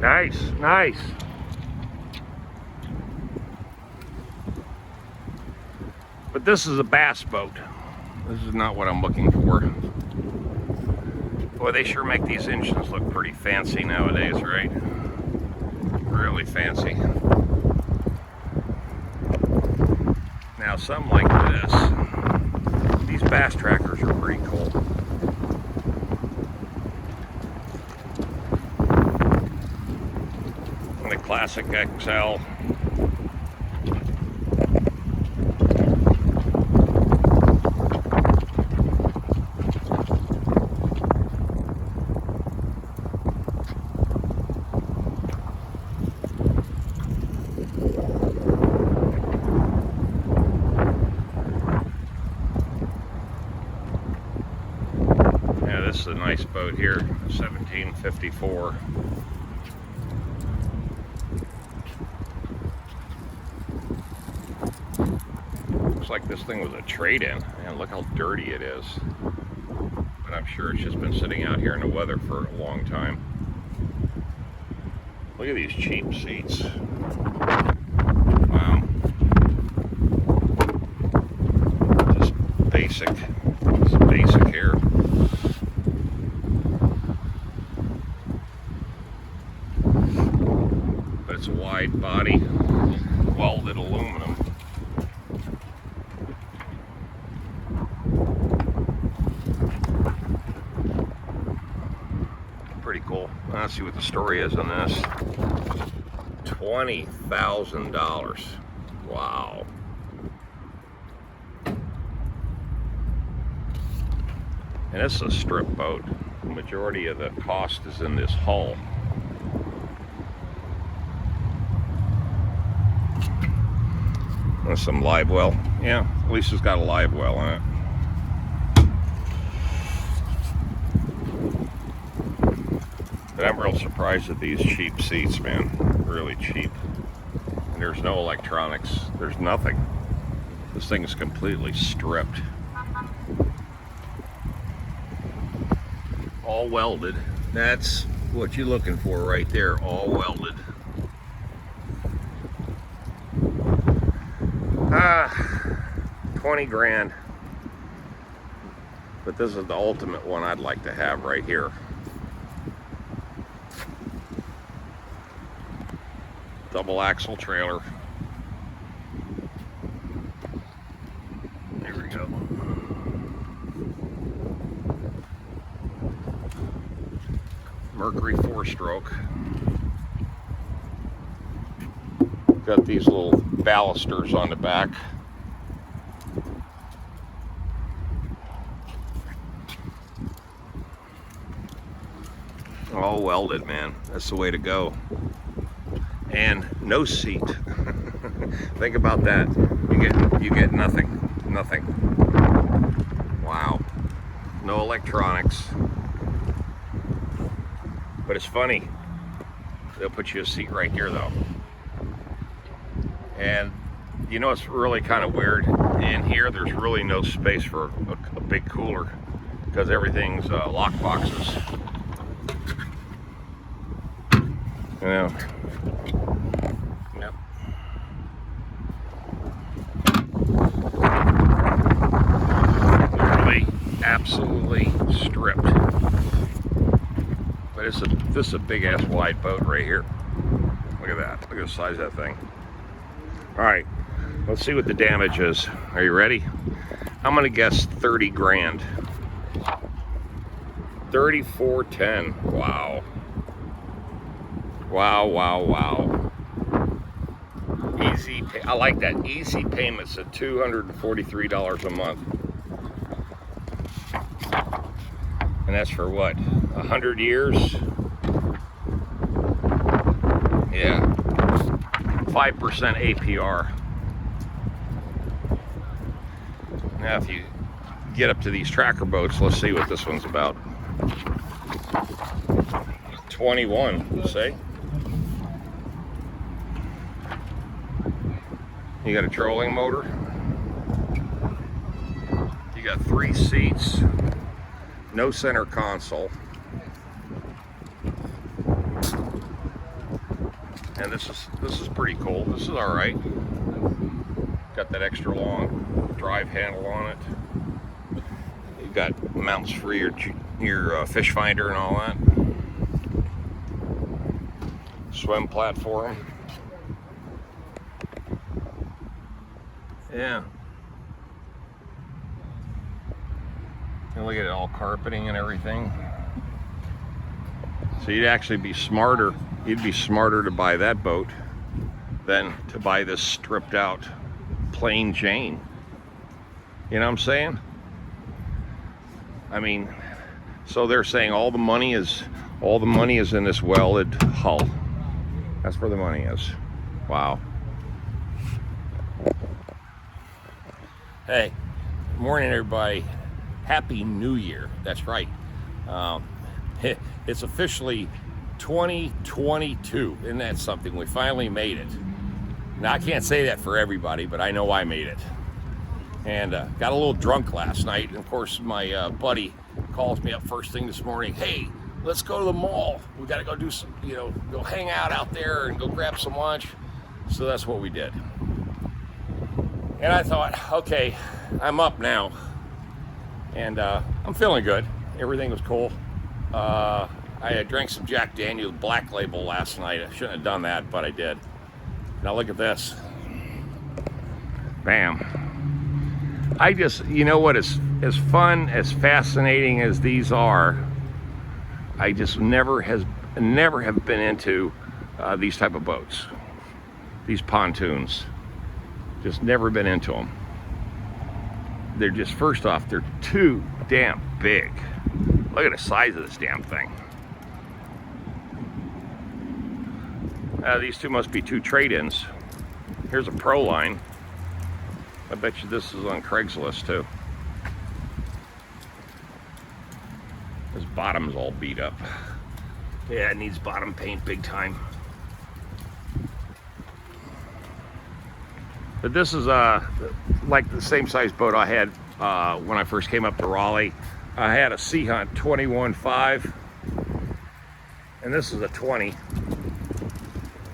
Nice, nice. But this is a bass boat. This is not what I'm looking for. Boy, they sure make these engines look pretty fancy nowadays, right? Really fancy. Now, something like this, these bass trackers are pretty cool. And the Classic XL. This is a nice boat here, 1754. Looks like this thing was a trade-in. Man, look how dirty it is. But I'm sure it's just been sitting out here in the weather for a long time. Look at these cheap seats. Wow. Just basic. Just basic here. It's a wide body, welded aluminum. Pretty cool. Let's see what the story is on this. $20,000. Wow. And this is a strip boat. The majority of the cost is in this hull. There's some live well. Yeah, at least it's got a live well in it. But I'm real surprised at these cheap seats, man. Really cheap. And there's no electronics. There's nothing. This thing is completely stripped. All welded. That's what you're looking for right there. All welded. 20 grand. But this is the ultimate one I'd like to have right here. Double axle trailer. There we go. Mercury 4-stroke. Got these little ballisters on the back. All welded, man. That's the way to go. And no seat. Think about that. You get nothing. Nothing. Wow. No electronics. But it's funny. They'll put you a seat right here though. And you know it's really kind of weird. In here there's really no space for a big cooler because everything's lock boxes. Yeah. Yep. Literally, absolutely stripped. But this is a big ass wide boat right here. Look at that. Look at the size of that thing. All right, let's see what the damage is. Are you ready? I'm gonna guess 30 grand. 3410. Wow. Wow, wow, wow. Easy pay. I like that. Easy payments at $243 a month. And that's for what? 100 years? Yeah. 5% APR. Now if you get up to these tracker boats, let's see what this one's about. 21, say. You got a trolling motor. You got 3 seats. No center console. And this is pretty cool. This is all right. Got that extra long drive handle on it. You got mounts for your fish finder and all that. Swim platform. Yeah. And look at it, all carpeting and everything. So you'd actually be smarter. You'd be smarter to buy that boat than to buy this stripped out plain Jane. You know what I'm saying? I mean, so they're saying all the money is in this welded hull. That's where the money is. Wow. Hey, good morning everybody. Happy New Year. That's right. It's officially 2022. Isn't that something? We finally made it. Now, I can't say that for everybody, but I know I made it. And got a little drunk last night. And of course, my buddy calls me up first thing this morning. Hey, let's go to the mall. We got to go do some, go hang out there and go grab some lunch. So that's what we did. And I thought, okay, I'm up now. And I'm feeling good. Everything was cool. I drank some Jack Daniel's Black Label last night. I shouldn't have done that, but I did. Now look at this. Bam. I just, you know what, as fun, as fascinating as these are, I just never have been into these type of boats. These pontoons. Just never been into them. They're just, first off, they're too damn big. Look at the size of this damn thing. These two must be two trade-ins. Here's a Pro line. I bet you this is on Craigslist too. This bottom's all beat up. Yeah, it needs bottom paint big time. But this is like the same size boat I had when I first came up to Raleigh. I had a Sea Hunt 21.5, and this is a 20.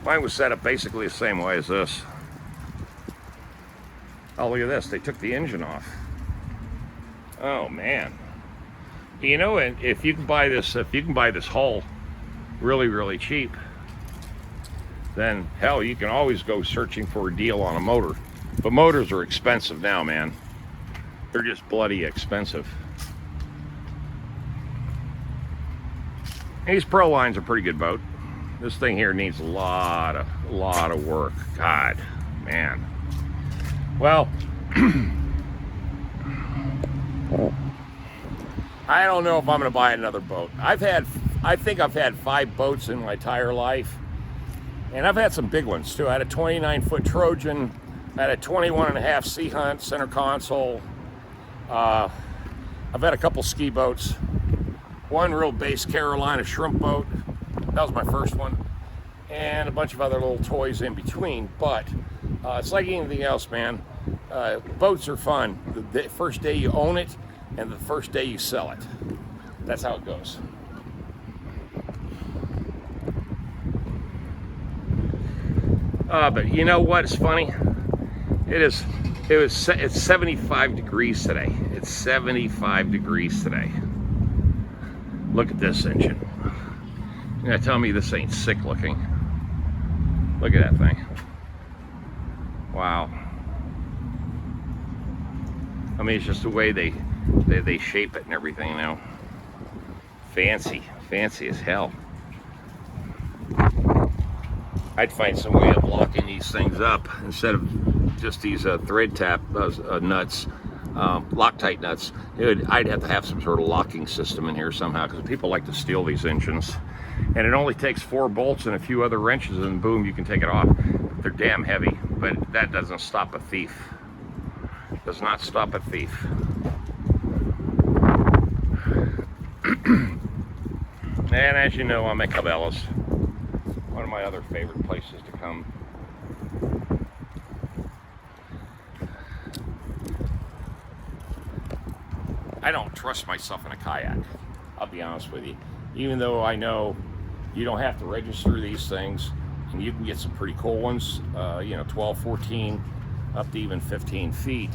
Mine was set up basically the same way as this. Oh, look at this. They took the engine off. Oh, man. You know, if you can buy this hull really, really cheap, then hell, you can always go searching for a deal on a motor. But motors are expensive now, man. They're just bloody expensive. These Pro line's a pretty good boat. This thing here needs a lot of work. God, man. Well, I don't know if I'm going to buy another boat. I think I've had 5 boats in my entire life, and I've had some big ones too. I had a 29-foot Trojan. I had a 21.5 Sea Hunt center console. I've had a couple ski boats. One real base Carolina shrimp boat. That was my first one. And a bunch of other little toys in between. But it's like anything else, man. Boats are fun. The first day you own it and the first day you sell it. That's how it goes. But you know what is funny? It's 75 degrees today. It's 75 degrees today. Look at this engine. You're gonna tell me this ain't sick looking. Look at that thing. Wow. I mean, it's just the way they shape it and everything now. Fancy as hell. I'd find some way of locking these things up instead of just these thread tap nuts. Loctite nuts. I'd have to have some sort of locking system in here somehow, because people like to steal these engines, and it only takes 4 bolts and a few other wrenches, and boom, you can take it off. They're damn heavy, but that doesn't stop a thief. Does not stop a thief. And as you know, I'm at Cabela's, one of my other favorite places to come. I don't trust myself in a kayak, I'll be honest with you. Even though I know you don't have to register these things, and you can get some pretty cool ones, 12, 14, up to even 15 feet.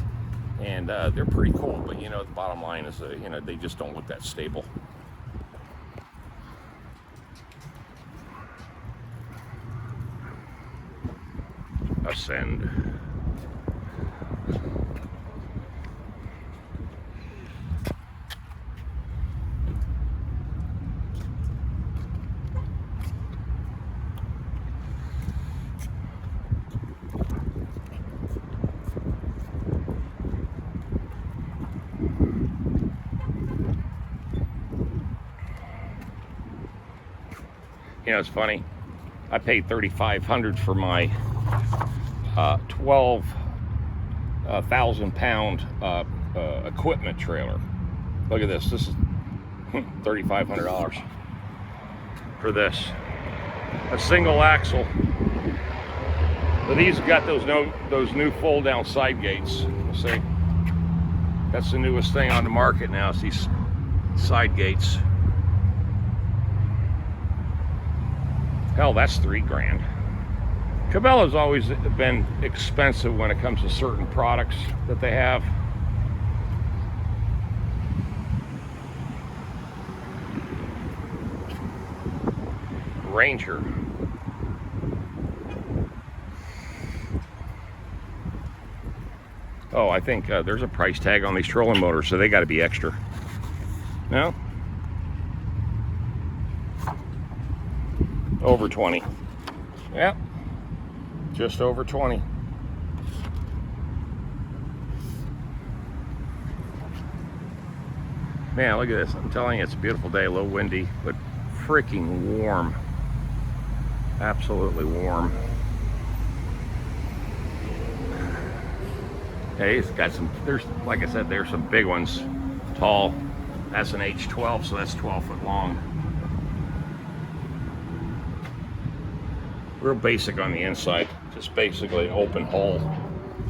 And they're pretty cool, but the bottom line is, they just don't look that stable. Ascend. It's funny. I paid $3,500 for my 12,000-pound equipment trailer. Look at this. This is $3,500 for this. A single axle. But these got those new fold-down side gates. See, that's the newest thing on the market now. It's these side gates. Hell, that's $3,000. Cabela's always been expensive when it comes to certain products that they have. Ranger. Oh, I think there's a price tag on these trolling motors, so they got to be extra. No? Over 20. Yep. Just over 20. Man, look at this. I'm telling you, it's a beautiful day, a little windy, but freaking warm. Absolutely warm. Hey, it's got some, like I said, there's some big ones, tall. That's an H12, so that's 12 foot long. Real basic on the inside, just basically an open hole.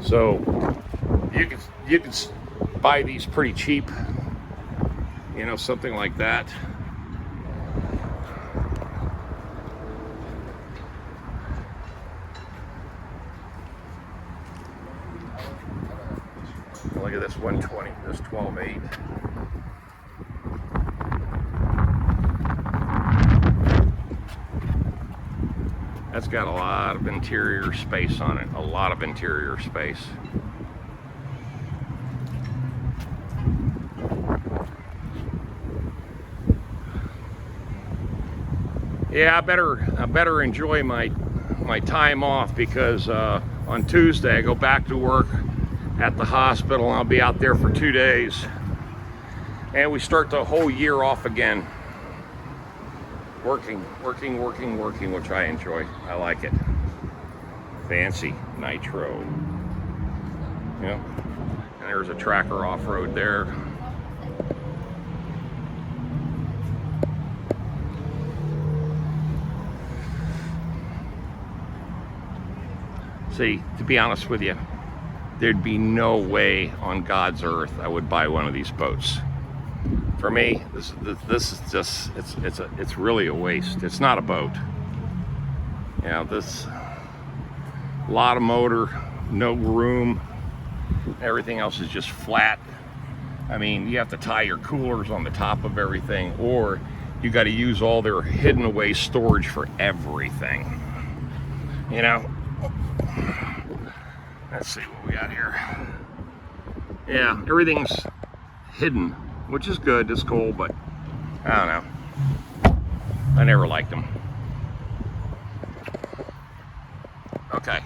So you can buy these pretty cheap, something like that. Look at this 120, this 12.8. That's got a lot of interior space on it, a lot of interior space. Yeah, I better enjoy my time off, because on Tuesday I go back to work at the hospital, and I'll be out there for 2 days. And we start the whole year off again. Working, which I enjoy. I like it. Fancy nitro. Yep. And there's a tracker off-road there. See, to be honest with you, there'd be no way on God's earth I would buy one of these boats. For me, this is just, it's really a waste. It's not a boat. This, a lot of motor, no room. Everything else is just flat. I mean, you have to tie your coolers on the top of everything, or you got to use all their hidden away storage for everything. Let's see what we got here. Yeah, everything's hidden, which is good, it's cool, but I don't know. I never liked them. Okay.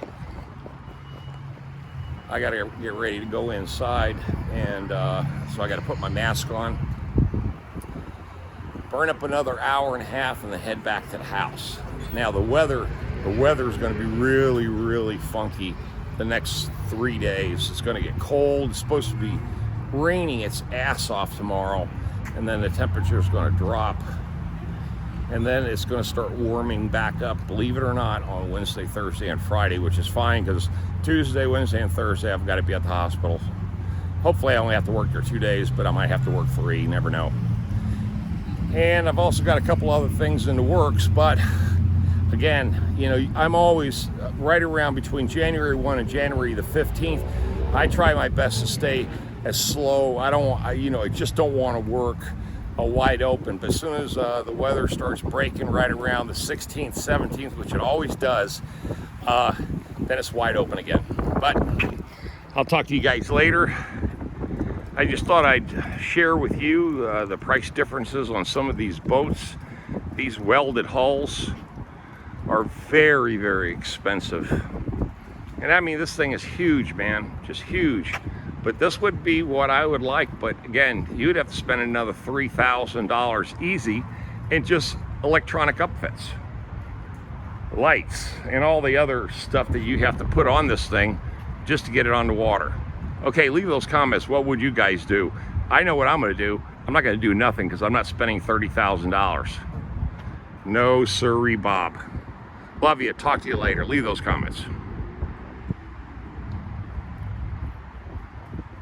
I gotta get ready to go inside, and so I gotta put my mask on, burn up another hour and a half, and then head back to the house. Now the weather's gonna be really, really funky the next 3 days. It's gonna get cold. It's supposed to be raining its ass off tomorrow, and then the temperature is going to drop, and then it's going to start warming back up, believe it or not, on Wednesday, Thursday, and Friday, which is fine, because Tuesday, Wednesday, and Thursday I've got to be at the hospital. Hopefully I only have to work there 2 days, but I might have to work 3, you never know. And I've also got a couple other things in the works, but Again, you know, I'm always right around between January 1 and January the 15th. I try my best to stay as slow. I just don't want to work wide open. But as soon as the weather starts breaking right around the 16th, 17th, which it always does, then it's wide open again. But I'll talk to you guys later. I just thought I'd share with you the price differences on some of these boats. These welded hulls are very, very expensive. And I mean, this thing is huge, man, just huge. But this would be what I would like. But again, you'd have to spend another $3,000 easy in just electronic upfits, lights, and all the other stuff that you have to put on this thing just to get it on the water. Okay, leave those comments. What would you guys do? I know what I'm gonna do. I'm not gonna do nothing because I'm not spending $30,000. No sirree, Bob. Love you. Talk to you later. Leave those comments.